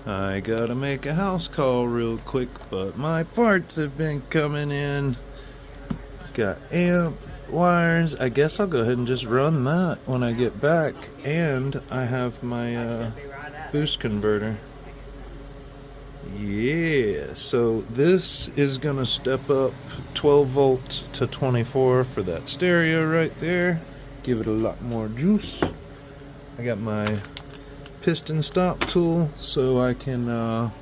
I gotta make a house call real quick, but my parts have been coming in. Got amp, wires. I guess I'll go ahead and just run that when I get back. And I have my boost converter. Yeah, so this is gonna step up 12 volt to 24 for that stereo right there. Give it a lot more juice. I got my piston stop tool so I can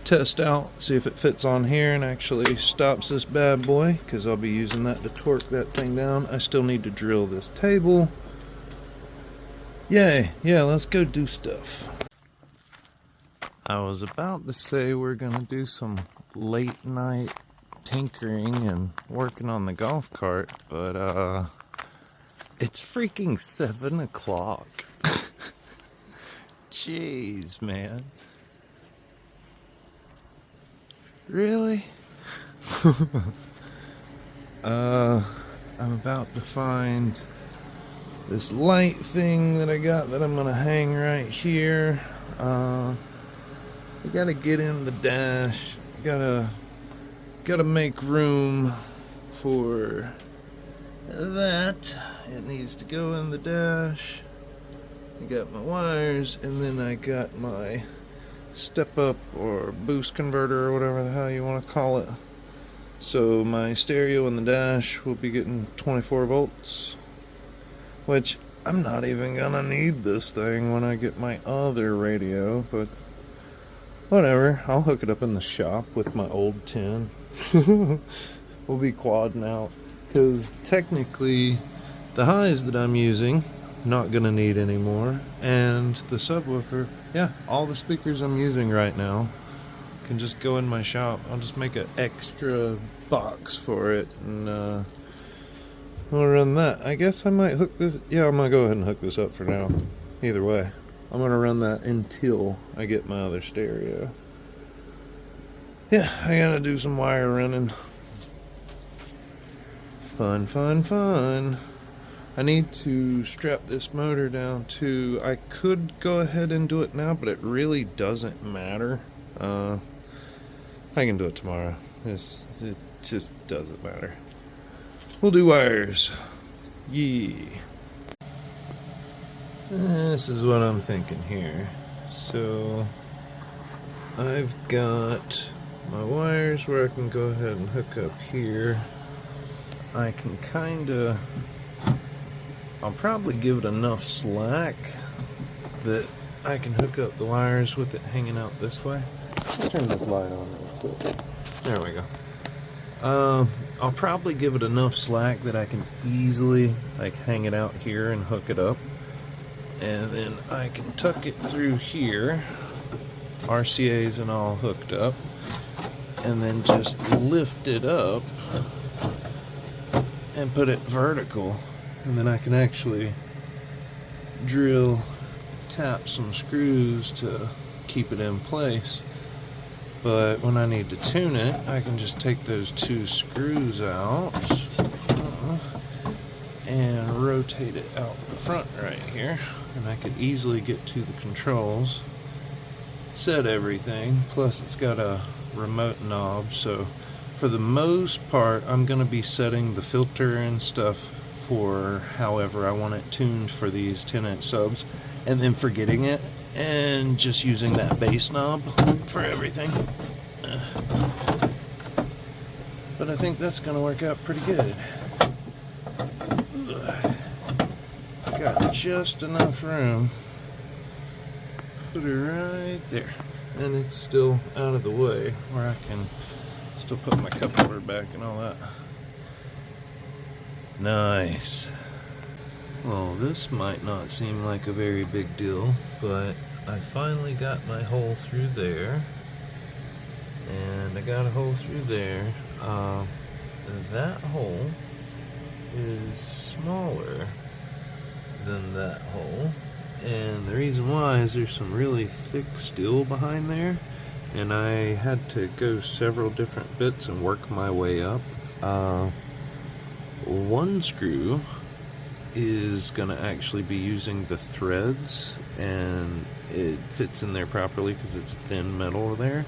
test out, see if it fits on here and actually stops this bad boy, because I'll be using that to torque that thing down. I still need to drill this table. Yay, yeah, let's go do stuff. I was about to say we're gonna do some late night tinkering and working on the golf cart, but it's freaking 7 o'clock. Jeez, man. Really? I'm about to find this light thing that I got that I'm gonna hang right here. I gotta get in the dash. Gotta make room for that. It needs to go in the dash. I got my wires, and then I got my step up or boost converter or whatever the hell you want to call it. So my stereo in the dash will be getting 24 volts, which I'm not even gonna need this thing when I get my other radio, but whatever. I'll hook it up in the shop with my old 10. We'll be quadding out, because technically the highs that I'm using not gonna need anymore, and the subwoofer, yeah, all the speakers I'm using right now can just go in my shop. I'll just make an extra box for it, and I'll run that. I guess I might hook this, yeah, I'm gonna go ahead and hook this up for now. Either way, I'm gonna run that until I get my other stereo. Yeah, I gotta do some wire running. Fun, fun, fun. I need to strap this motor down too. I could go ahead and do it now, but it really doesn't matter. I can do it tomorrow. It just doesn't matter. We'll do wires. Yee. This is what I'm thinking here. So I've got my wires where I can go ahead and hook up here. I can kinda, I'll probably give it enough slack that I can hook up the wires with it hanging out this way. Let's turn this light on real quick. There we go. I'll probably give it enough slack that I can easily like hang it out here and hook it up. And then I can tuck it through here, RCAs and all hooked up, and then just lift it up and put it vertical. And then I can actually tap some screws to keep it in place. But when I need to tune it, I can just take those 2 screws out and rotate it out the front right here. And I could easily get to the controls, set everything, plus it's got a remote knob. So for the most part, I'm going to be setting the filter and stuff for however I want it tuned for these 10-inch subs, and then forgetting it and just using that bass knob for everything. But I think that's going to work out pretty good. Got just enough room. Put it right there. And it's still out of the way where I can still put my cup holder back and all that. Nice. Well, this might not seem like a very big deal, but I finally got my hole through there. And I got a hole through there. That hole is smaller than that hole. And the reason why is there's some really thick steel behind there. And I had to go several different bits and work my way up. One screw is going to actually be using the threads, and it fits in there properly because it's thin metal there.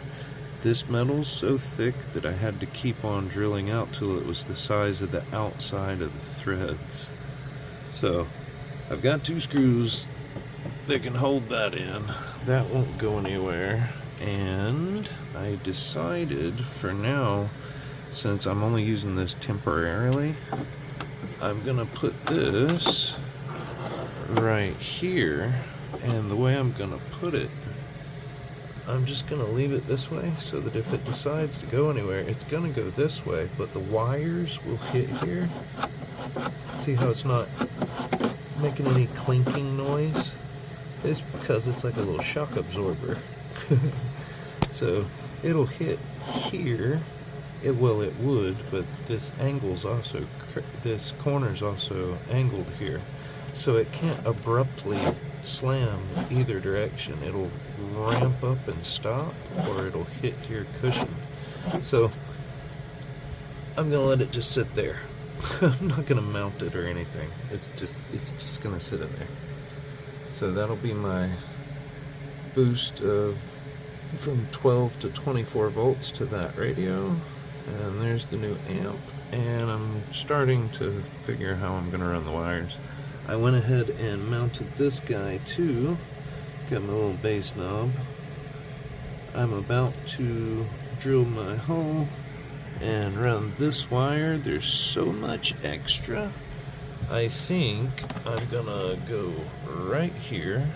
This metal's so thick that I had to keep on drilling out till it was the size of the outside of the threads. So I've got 2 screws that can hold that in. That won't go anywhere. And I decided for now, since I'm only using this temporarily, I'm gonna put this right here. And the way I'm gonna put it, I'm just gonna leave it this way so that if it decides to go anywhere, it's gonna go this way, but the wires will hit here. See how it's not making any clinking noise? It's because it's like a little shock absorber. So it'll hit here. It would, but this angle's also, this corner's also angled here. So it can't abruptly slam either direction. It'll ramp up and stop, or it'll hit your cushion. So I'm gonna let it just sit there. I'm not gonna mount it or anything. It's just gonna sit in there. So that'll be my boost of from 12 to 24 volts to that radio. And there's the new amp. And I'm starting to figure how I'm gonna run the wires. I went ahead and mounted this guy too. Got my little base knob. I'm about to drill my hole and run this wire. There's so much extra. I think I'm gonna go right here,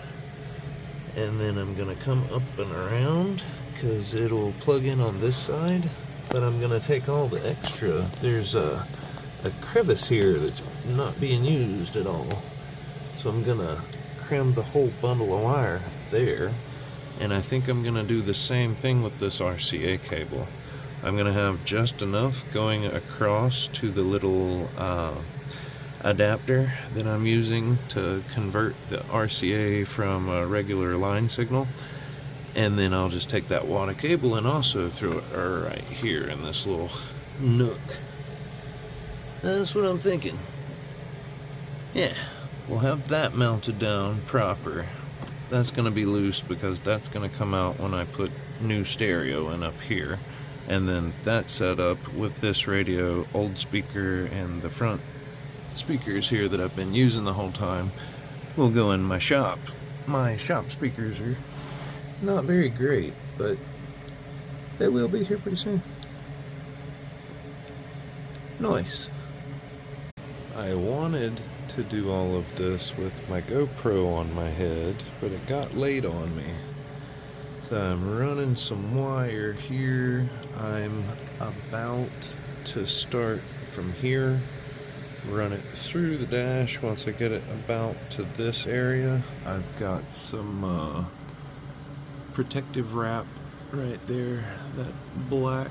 and then I'm gonna come up and around because it'll plug in on this side, but I'm gonna take all the extra. There's a crevice here that's not being used at all, so I'm gonna cram the whole bundle of wire there. And I think I'm gonna do the same thing with this RCA cable. I'm gonna have just enough going across to the little adapter that I'm using to convert the RCA from a regular line signal, and then I'll just take that wad of cable and also throw it right here in this little nook. That's what I'm thinking. Yeah, we'll have that mounted down proper. That's gonna be loose because that's gonna come out when I put new stereo in up here, and then that set up with this radio, old speaker, and the front speakers here that I've been using the whole time will go in my shop. My shop speakers are not very great, but they will be here pretty soon. Nice. I wanted to do all of this with my GoPro on my head, but it got late on me. So I'm running some wire here. I'm about to start from here, run it through the dash. Once I get it about to this area, I've got some protective wrap right there, that black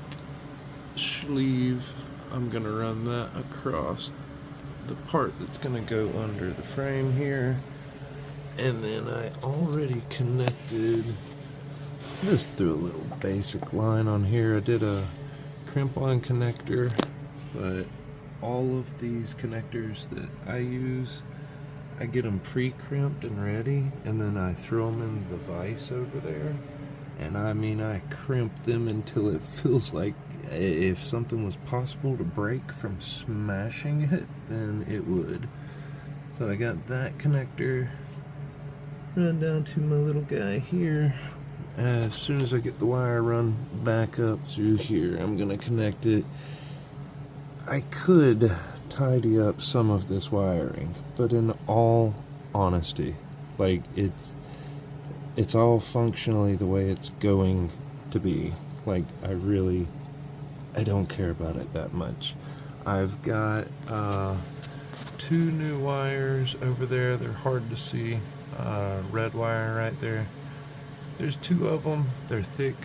sleeve. I'm gonna run that across the part that's gonna go under the frame here. And then I already connected, just threw a little basic line on here. I did a crimp on connector, but all of these connectors that I use, I get them pre-crimped and ready, and then I throw them in the vise over there. And I mean, I crimp them until it feels like if something was possible to break from smashing it, then it would. So I got that connector, run down to my little guy here. As soon as I get the wire run back up through here, I'm gonna connect it. I could tidy up some of this wiring, but in all honesty, like it's all functionally the way it's going to be. Like, I don't care about it that much. I've got 2 new wires over there. They're hard to see. Red wire right there. There's 2 of them. They're thick,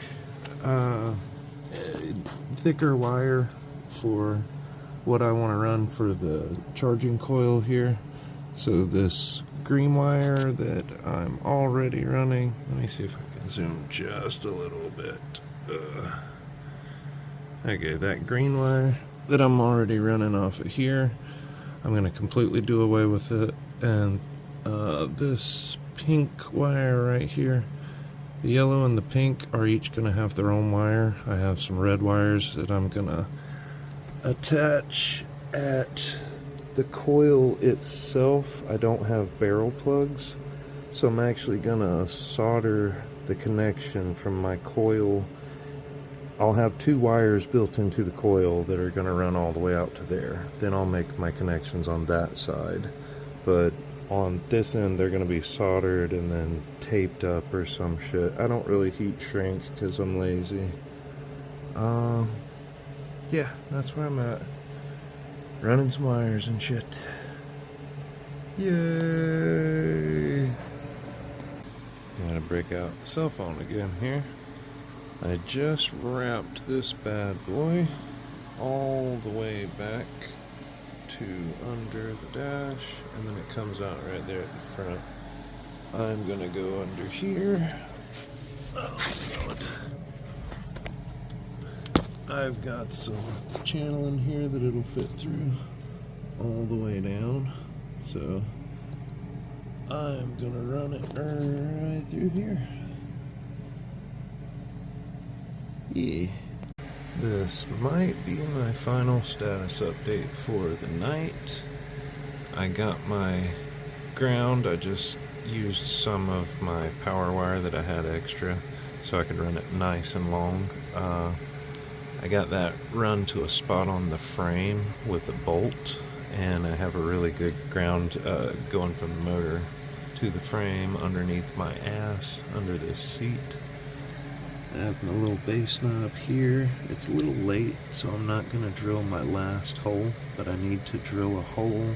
thicker wire for what I want to run for the charging coil here. So this green wire that I'm already running, let me see if I can zoom just a little bit. Okay, that green wire that I'm already running off of here, I'm going to completely do away with it. And this pink wire right here. The yellow and the pink are each going to have their own wire. I have some red wires that I'm going to attach at the coil itself. I don't have barrel plugs, so I'm actually going to solder the connection from my coil. I'll have 2 wires built into the coil that are going to run all the way out to there. Then I'll make my connections on that side. But on this end, they're going to be soldered and then taped up or some shit. I don't really heat shrink because I'm lazy. Yeah, that's where I'm at. Running some wires and shit. Yay! Gotta break out the cell phone again here. I just wrapped this bad boy all the way back to under the dash, and then it comes out right there at the front. I'm gonna go under here. Oh God. I've got some channel in here that it'll fit through all the way down, so I'm gonna run it right through here. Yeah. This might be my final status update for the night. I got my ground. I just used some of my power wire that I had extra so I could run it nice and long. I got that run to a spot on the frame with a bolt, and I have a really good ground going from the motor to the frame underneath my ass under this seat. I have my little base knob here. It's a little late, so I'm not going to drill my last hole, but I need to drill a hole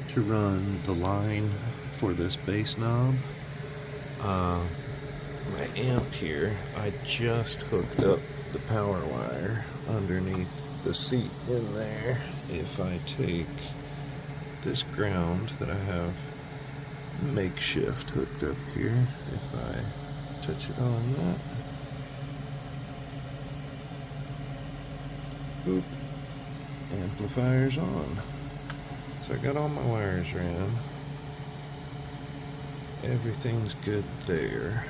to run the line for this base knob. My amp here, I just hooked up the power wire underneath the seat in there. If I take this ground that I have makeshift hooked up here, if I touch it on that, boop, amplifier's on. So I got all my wires ran. Everything's good there.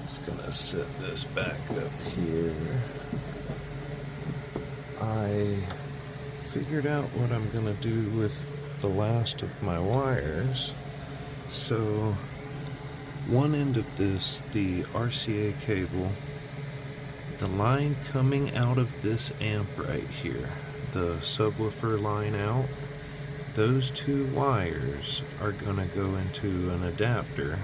Just gonna set this back up here. I figured out what I'm gonna do with the last of my wires. So one end of this, the RCA cable, the line coming out of this amp right here, the subwoofer line out, those 2 wires are gonna go into an adapter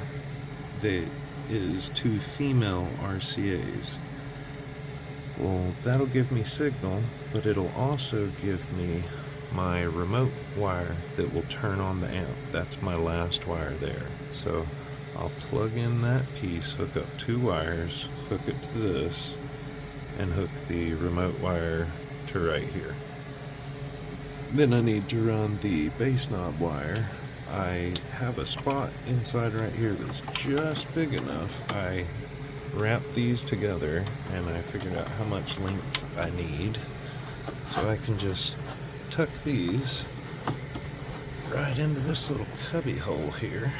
that is 2 female RCAs. Well, that'll give me signal, but it'll also give me my remote wire that will turn on the amp. That's my last wire there. So I'll plug in that piece, hook up 2 wires, hook it to this, and hook the remote wire to right here. Then I need to run the base knob wire. I have a spot inside right here that's just big enough. I wrapped these together and I figured out how much length I need. So I can just tuck these right into this little cubby hole here.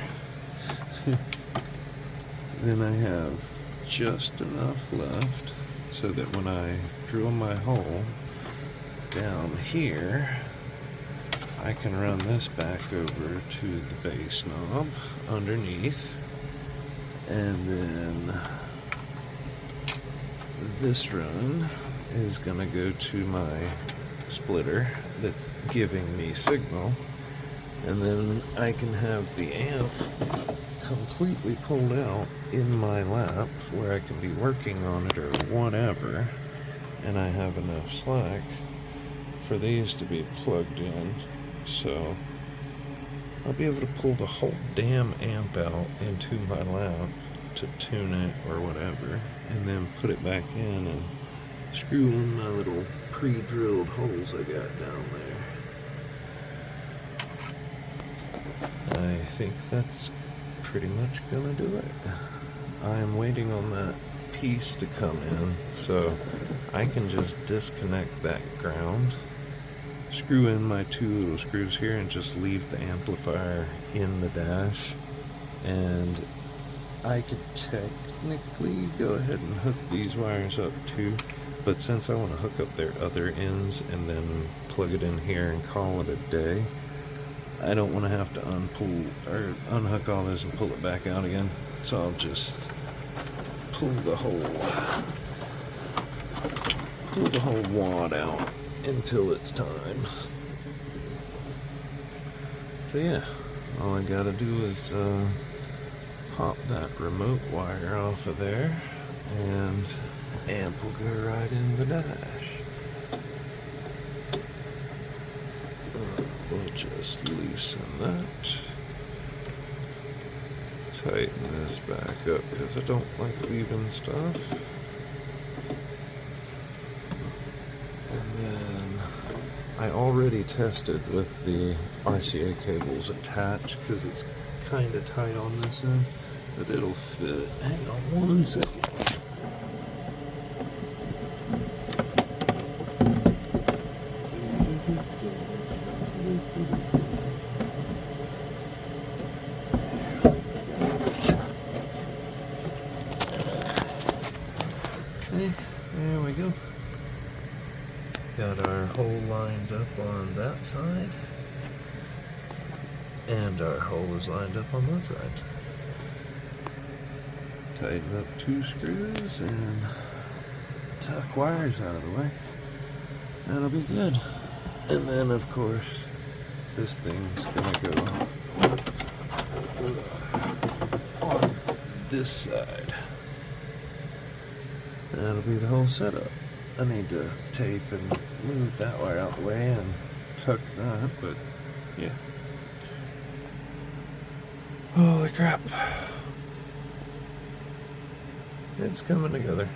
Then I have just enough left so that when I drill my hole down here, I can run this back over to the base knob underneath, and then this run is gonna go to my splitter that's giving me signal, and then I can have the amp completely pulled out in my lap where I can be working on it or whatever, and I have enough slack for these to be plugged in. So I'll be able to pull the whole damn amp out into my lap to tune it or whatever, and then put it back in and screw in my little pre-drilled holes I got down there. I think that's pretty much gonna do it. I'm waiting on that piece to come in so I can just disconnect that ground, screw in my 2 little screws here and just leave the amplifier in the dash. And I could technically go ahead and hook these wires up too, but since I want to hook up their other ends and then plug it in here and call it a day, I don't want to have to unhook all this and pull it back out again. So I'll just pull the whole wad out until it's time. So yeah, all I gotta do is pop that remote wire off of there, and amp will go right in the dash. We'll just loosen that, tighten this back up because I don't like leaving stuff, and then I already tested with the RCA cables attached because it's kind of tight on this end, but it'll fit. Hang on one second. Okay, there we go. Got our hole lined up on that side, and our hole is lined up on that side. Tighten up 2 screws and tuck wires out of the way. That'll be good. And then, of course, this thing's gonna go on this side. That'll be the whole setup. I need to tape and move that wire out the way and tuck that, but yeah. Holy crap. It's coming together.